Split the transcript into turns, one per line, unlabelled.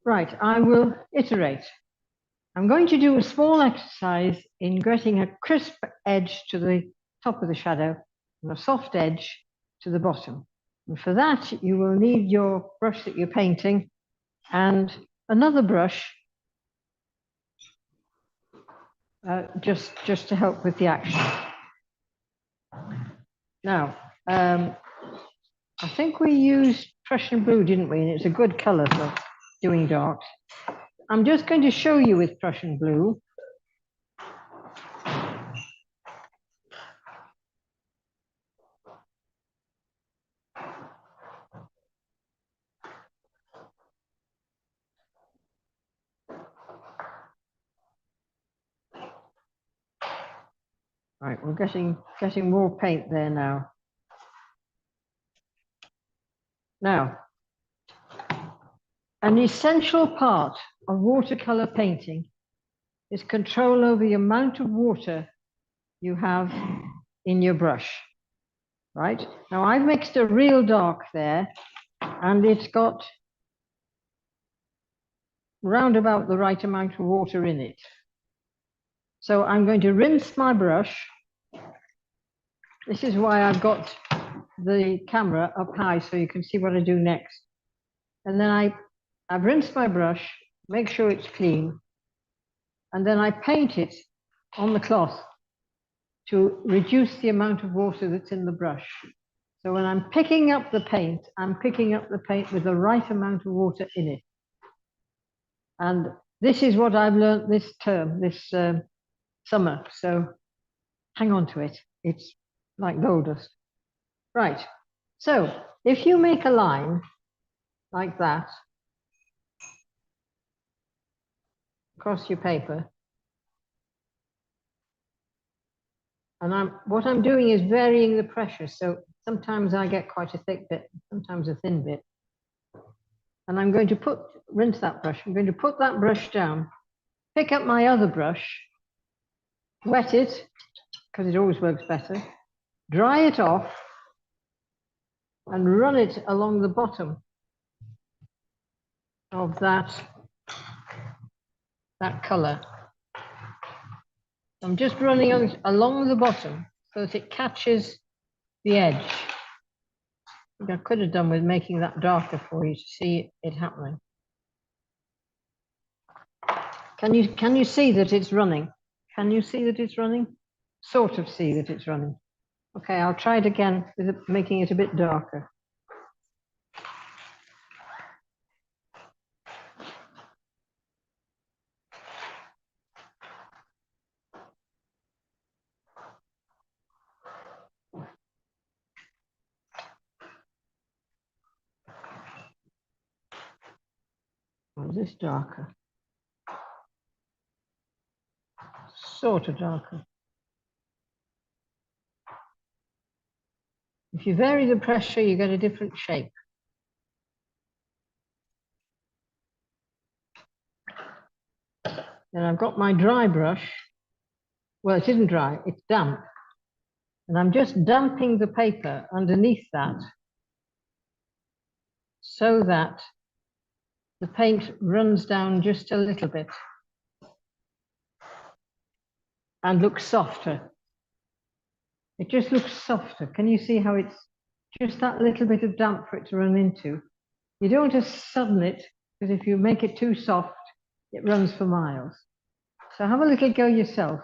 Right, I will iterate. I'm going to do a small exercise in getting a crisp edge to the top of the shadow and a soft edge to the bottom. And for that, you will need your brush that you're painting and another brush just to help with the action. Now, I think we used Prussian blue, didn't we? And it's a good color for doing darks. I'm just going to show you with Prussian blue. Right, we're getting more paint there now. Now, an essential part of watercolor painting is control over the amount of water you have in your brush, right? Now, I've mixed a real dark there, and it's got round about the right amount of water in it. So I'm going to rinse my brush. This is why I've got the camera up high so you can see what I do next. And then I've rinsed my brush, make sure it's clean, and then I paint it on the cloth to reduce the amount of water that's in the brush. So when I'm picking up the paint, I'm picking up the paint with the right amount of water in it. And this is what I've learned this term, this summer. So hang on to it. It's like gold dust. Right. So if you make a line like that across your paper, and what I'm doing is varying the pressure. So sometimes I get quite a thick bit, sometimes a thin bit. And I'm going to rinse that brush. I'm going to put that brush down, pick up my other brush, wet it, because it always works better, dry it off, and run it along the bottom of that color. I'm just running along the bottom so that it catches the edge. I think I could have done with making that darker for you to see it happening. Can you see that it's running? Can you see that it's running? Sort of see that it's running. Okay, I'll try it again with making it a bit darker. Or is this darker? Sort of darker. If you vary the pressure, you get a different shape. Then I've got my dry brush. Well, it isn't dry, it's damp. And I'm just damping the paper underneath that so that the paint runs down just a little bit and looks softer. It just looks softer. Can you see how it's just that little bit of damp for it to run into? You don't want to sudden it, because if you make it too soft, it runs for miles. So have a little go yourself.